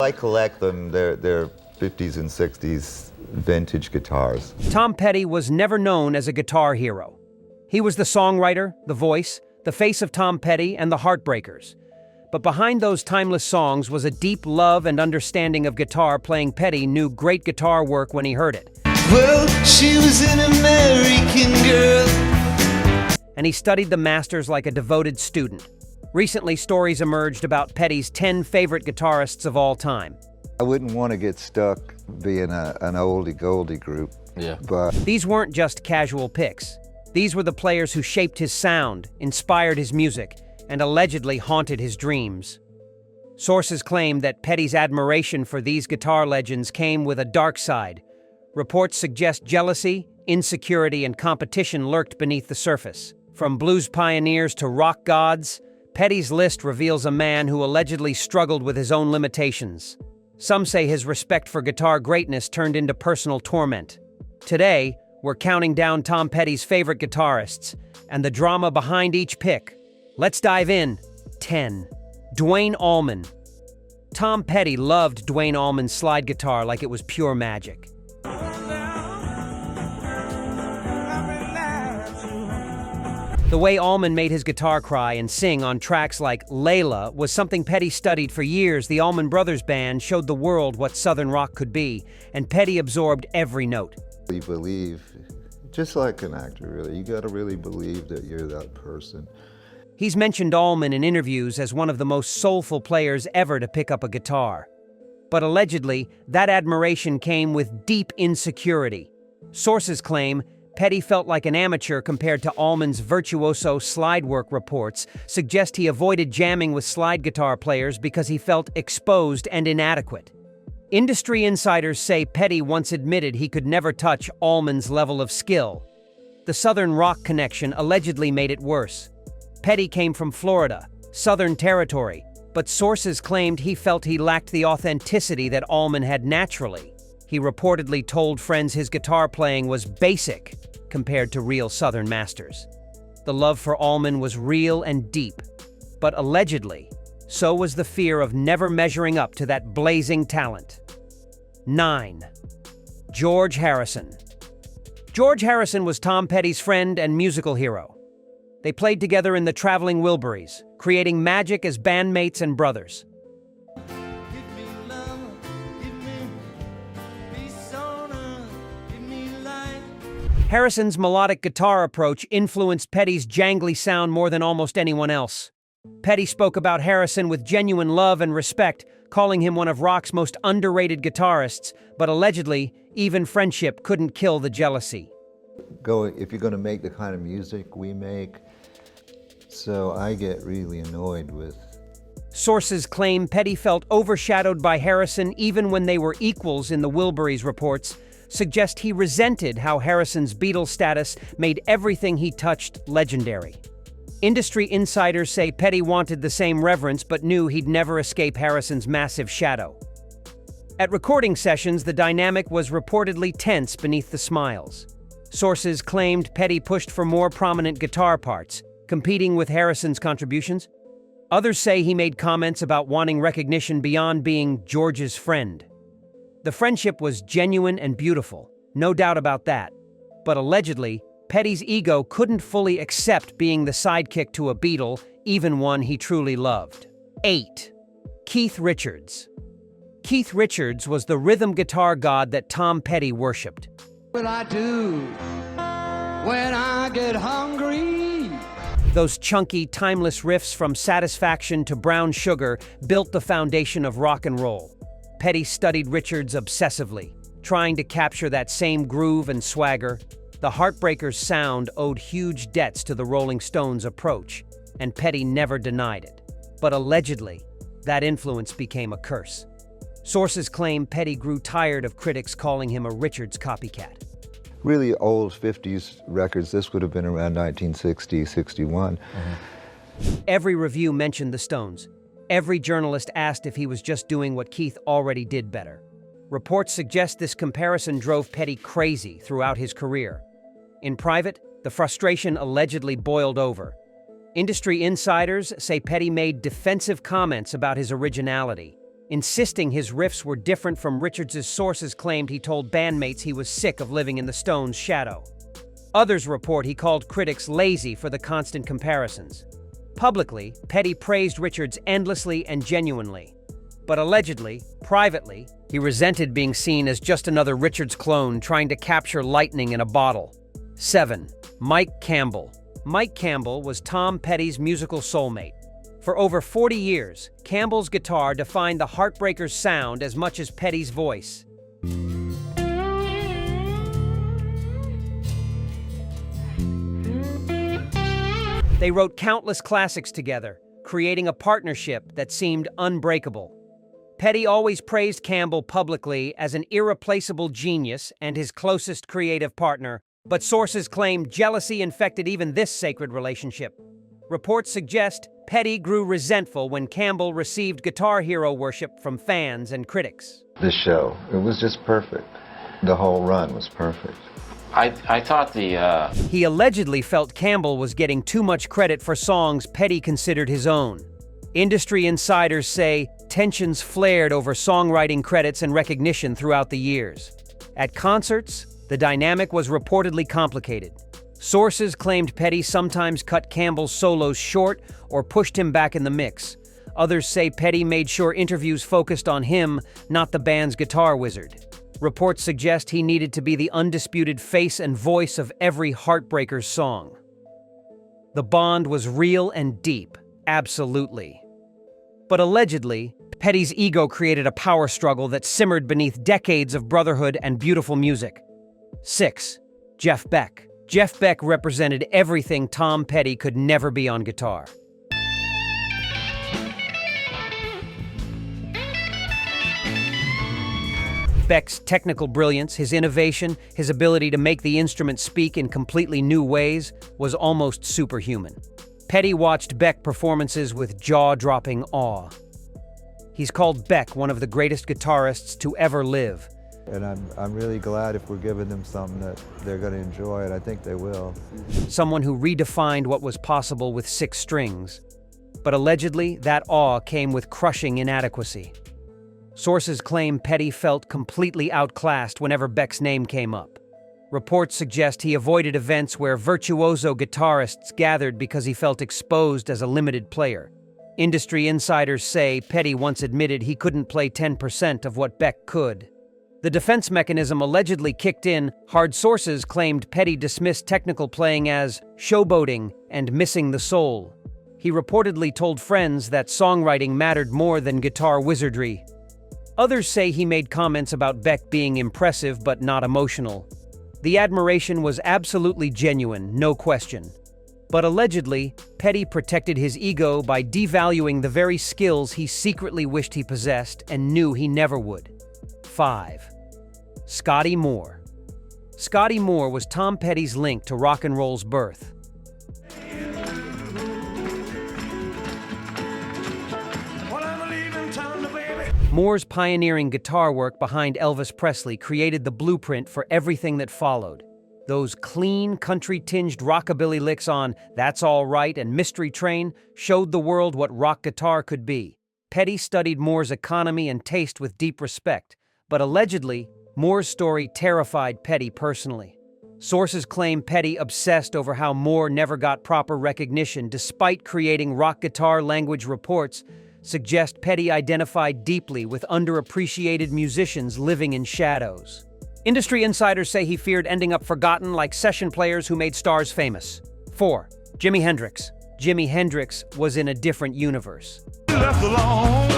I collect them. They're 50s and 60s vintage guitars. Tom Petty was never known as a guitar hero. He was the songwriter, the voice, the face of Tom Petty and the Heartbreakers. But behind those timeless songs was a deep love and understanding of guitar playing. Petty knew great guitar work when he heard it. Well, she was an American girl. And he studied the masters like a devoted student. Recently, stories emerged about Petty's 10 favorite guitarists of all time. I wouldn't want to get stuck being an oldie-goldie group. Yeah. But These weren't just casual picks. These were the players who shaped his sound, inspired his music, and allegedly haunted his dreams. Sources claim that Petty's admiration for these guitar legends came with a dark side. Reports suggest jealousy, insecurity, and competition lurked beneath the surface. From blues pioneers to rock gods, Petty's list reveals a man who allegedly struggled with his own limitations. Some say his respect for guitar greatness turned into personal torment. Today, we're counting down Tom Petty's favorite guitarists and the drama behind each pick. Let's dive in. 10. Duane Allman. Tom Petty loved Duane Allman's slide guitar like it was pure magic. The way Allman made his guitar cry and sing on tracks like Layla was something Petty studied for years. The Allman Brothers Band showed the world what Southern rock could be, and Petty absorbed every note. you believe, just like an actor, really, you got to really believe that you're that person. He's mentioned Allman in interviews as one of the most soulful players ever to pick up a guitar. But allegedly, that admiration came with deep insecurity. Sources claim Petty felt like an amateur compared to Allman's virtuoso slide work. Reports suggest he avoided jamming with slide guitar players because he felt exposed and inadequate. Industry insiders say Petty once admitted he could never touch Allman's level of skill. The Southern rock connection allegedly made it worse. Petty came from Florida, Southern territory, but sources claimed he felt he lacked the authenticity that Allman had naturally. He reportedly told friends his guitar playing was basic compared to real Southern masters. The love for Allman was real and deep, but allegedly, so was the fear of never measuring up to that blazing talent. 9. George Harrison. George Harrison was Tom Petty's friend and musical hero. They played together in the Traveling Wilburys, creating magic as bandmates and brothers. Harrison's melodic guitar approach influenced Petty's jangly sound more than almost anyone else. Petty spoke about Harrison with genuine love and respect, calling him one of rock's most underrated guitarists, but allegedly, even friendship couldn't kill the jealousy. If you're going to make the kind of music we make, so I get really annoyed with. Sources claim Petty felt overshadowed by Harrison even when they were equals in the Wilburys. Reports suggest he resented how Harrison's Beatle status made everything he touched legendary. Industry insiders say Petty wanted the same reverence but knew he'd never escape Harrison's massive shadow. At recording sessions, the dynamic was reportedly tense beneath the smiles. Sources claimed Petty pushed for more prominent guitar parts, competing with Harrison's contributions. Others say he made comments about wanting recognition beyond being George's friend. The friendship was genuine and beautiful, no doubt about that. But allegedly, Petty's ego couldn't fully accept being the sidekick to a Beatle, even one he truly loved. 8. Keith Richards. Keith Richards was the rhythm guitar god that Tom Petty worshipped. What I do when I get hungry. Those chunky, timeless riffs from Satisfaction to Brown Sugar built the foundation of rock and roll. Petty studied Richards obsessively, trying to capture that same groove and swagger. The Heartbreakers' sound owed huge debts to the Rolling Stones' approach, and Petty never denied it. But allegedly, that influence became a curse. Sources claim Petty grew tired of critics calling him a Richards copycat. Really old 50s records, this would have been around 1960, 61. Every review mentioned the Stones. Every journalist asked if he was just doing what Keith already did better. Reports suggest this comparison drove Petty crazy throughout his career. In private, the frustration allegedly boiled over. Industry insiders say Petty made defensive comments about his originality. insisting his riffs were different from Richards's. Sources claimed he told bandmates he was sick of living in the Stones' shadow. Others report he called critics lazy for the constant comparisons. Publicly, Petty praised Richards endlessly and genuinely. But allegedly, privately, he resented being seen as just another Richards clone trying to capture lightning in a bottle. 7. Mike Campbell. Mike Campbell was Tom Petty's musical soulmate. For over 40 years, Campbell's guitar defined the Heartbreakers' sound as much as Petty's voice. They wrote countless classics together, creating a partnership that seemed unbreakable. Petty always praised Campbell publicly as an irreplaceable genius and his closest creative partner, but sources claim jealousy infected even this sacred relationship. Reports suggest Petty grew resentful when Campbell received Guitar Hero worship from fans and critics. The show, it was just perfect. The whole run was perfect. I thought He allegedly felt Campbell was getting too much credit for songs Petty considered his own. Industry insiders say tensions flared over songwriting credits and recognition throughout the years. At concerts, the dynamic was reportedly complicated. Sources claimed Petty sometimes cut Campbell's solos short or pushed him back in the mix. Others say Petty made sure interviews focused on him, not the band's guitar wizard. Reports suggest he needed to be the undisputed face and voice of every Heartbreakers song. The bond was real and deep, absolutely. But allegedly, Petty's ego created a power struggle that simmered beneath decades of brotherhood and beautiful music. 6. Jeff Beck. Jeff Beck represented everything Tom Petty could never be on guitar. Beck's technical brilliance, his innovation, his ability to make the instrument speak in completely new ways was almost superhuman. Petty watched Beck performances with jaw-dropping awe. He's called Beck one of the greatest guitarists to ever live. And I'm really glad if we're giving them something that they're going to enjoy, and I think they will. Someone who redefined what was possible with 6 strings. But allegedly, that awe came with crushing inadequacy. Sources claim Petty felt completely outclassed whenever Beck's name came up. Reports suggest he avoided events where virtuoso guitarists gathered because he felt exposed as a limited player. Industry insiders say Petty once admitted he couldn't play 10% of what Beck could. The defense mechanism allegedly kicked in. Hard sources claimed Petty dismissed technical playing as showboating and missing the soul. He reportedly told friends that songwriting mattered more than guitar wizardry. Others say he made comments about Beck being impressive but not emotional. The admiration was absolutely genuine, no question. But allegedly, Petty protected his ego by devaluing the very skills he secretly wished he possessed and knew he never would. 5. Scotty Moore. Scotty Moore was Tom Petty's link to rock and roll's birth. Moore's pioneering guitar work behind Elvis Presley created the blueprint for everything that followed. Those clean, country-tinged rockabilly licks on That's All Right and Mystery Train showed the world what rock guitar could be. Petty studied Moore's economy and taste with deep respect, but allegedly, Moore's story terrified Petty personally. Sources claim Petty obsessed over how Moore never got proper recognition despite creating rock guitar language. Reports suggest Petty identified deeply with underappreciated musicians living in shadows. Industry insiders say he feared ending up forgotten like session players who made stars famous. 4. Jimi Hendrix. Jimi Hendrix was in a different universe. Left alone.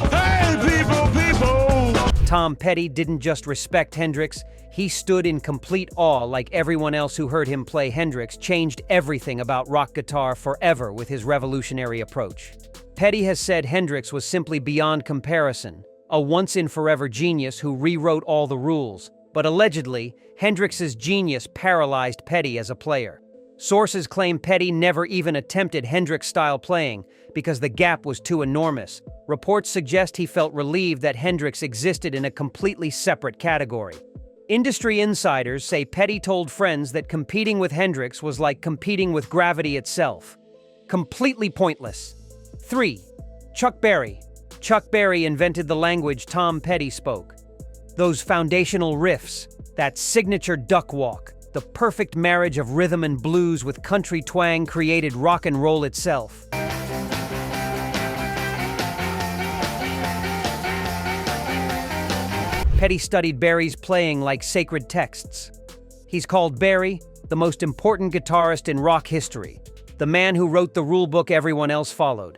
Hey, people. Tom Petty didn't just respect Hendrix, he stood in complete awe. Like everyone else who heard him play, Hendrix changed everything about rock guitar forever with his revolutionary approach. Petty has said Hendrix was simply beyond comparison, a once-and-forever genius who rewrote all the rules. But allegedly, Hendrix's genius paralyzed Petty as a player. Sources claim Petty never even attempted Hendrix-style playing because the gap was too enormous. Reports suggest he felt relieved that Hendrix existed in a completely separate category. Industry insiders say Petty told friends that competing with Hendrix was like competing with gravity itself. Completely pointless. 3. Chuck Berry. Chuck Berry invented the language Tom Petty spoke. Those foundational riffs, that signature duck walk, the perfect marriage of rhythm and blues with country twang created rock and roll itself. Petty studied Berry's playing like sacred texts. He's called Berry the most important guitarist in rock history, the man who wrote the rule book everyone else followed.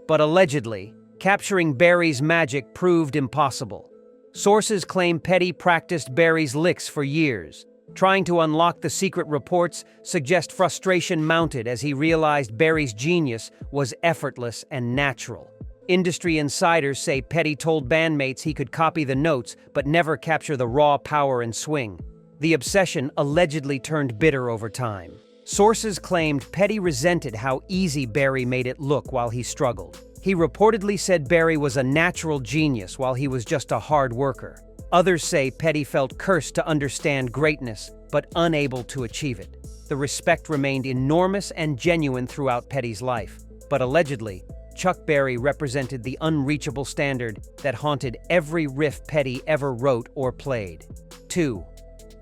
But allegedly, capturing Berry's magic proved impossible. Sources claim Petty practiced Berry's licks for years. Trying to unlock the secret reports suggest frustration mounted as he realized Berry's genius was effortless and natural. Industry insiders say Petty told bandmates he could copy the notes but never capture the raw power and swing. The obsession allegedly turned bitter over time. Sources claimed Petty resented how easy Berry made it look while he struggled. He reportedly said Berry was a natural genius while he was just a hard worker. Others say Petty felt cursed to understand greatness, but unable to achieve it. The respect remained enormous and genuine throughout Petty's life. But allegedly, Chuck Berry represented the unreachable standard that haunted every riff Petty ever wrote or played. 2.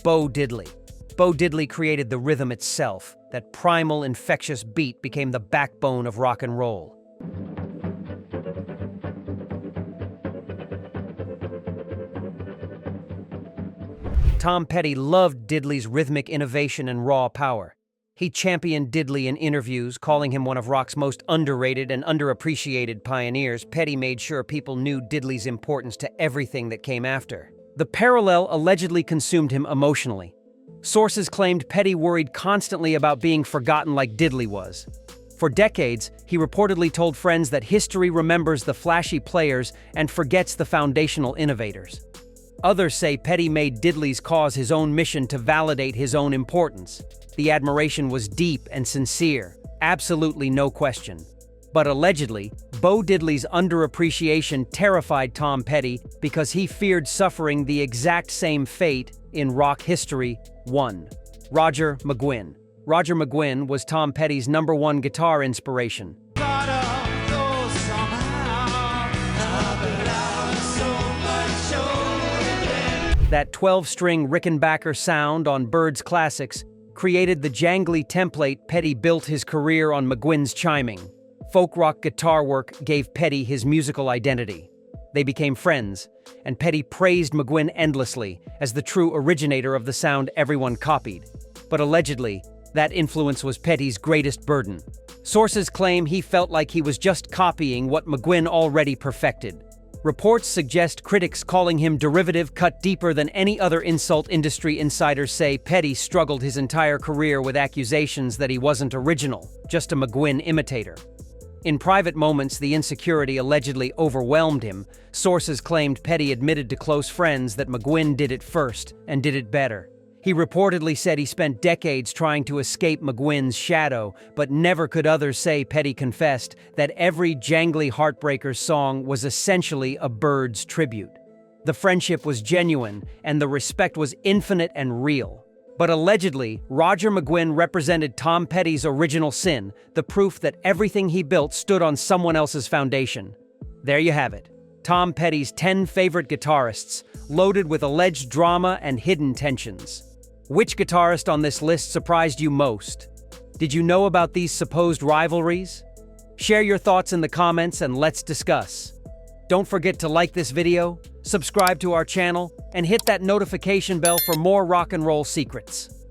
Bo Diddley. Bo Diddley created the rhythm itself. That primal, infectious beat became the backbone of rock and roll. Tom Petty loved Diddley's rhythmic innovation and raw power. He championed Diddley in interviews, calling him one of rock's most underrated and underappreciated pioneers. Petty made sure people knew Diddley's importance to everything that came after. The parallel allegedly consumed him emotionally. Sources claimed Petty worried constantly about being forgotten like Diddley was. For decades, he reportedly told friends that history remembers the flashy players and forgets the foundational innovators. Others say Petty made Diddley's cause his own mission to validate his own importance. The admiration was deep and sincere, absolutely no question. But allegedly, Bo Diddley's underappreciation terrified Tom Petty because he feared suffering the exact same fate in rock history. 1. Roger McGuinn. Roger McGuinn was Tom Petty's #1 guitar inspiration. That 12-string Rickenbacker sound on Bird's classics created the jangly template Petty built his career on. McGuinn's chiming, folk rock guitar work gave Petty his musical identity. They became friends, and Petty praised McGuinn endlessly as the true originator of the sound everyone copied. But allegedly, that influence was Petty's greatest burden. Sources claim he felt like he was just copying what McGuinn already perfected. Reports suggest critics calling him derivative cut deeper than any other insult. Industry insiders say Petty struggled his entire career with accusations that he wasn't original, just a McGuinn imitator. In private moments, the insecurity allegedly overwhelmed him. Sources claimed Petty admitted to close friends that McGuinn did it first and did it better. He reportedly said he spent decades trying to escape McGuinn's shadow, but never could others say Petty confessed that every jangly Heartbreakers song was essentially a Bird's tribute. The friendship was genuine, and the respect was infinite and real. But allegedly, Roger McGuinn represented Tom Petty's original sin, the proof that everything he built stood on someone else's foundation. There you have it. Tom Petty's 10 favorite guitarists, loaded with alleged drama and hidden tensions. Which guitarist on this list surprised you most? Did you know about these supposed rivalries? Share your thoughts in the comments and let's discuss. Don't forget to like this video, subscribe to our channel, and hit that notification bell for more rock and roll secrets.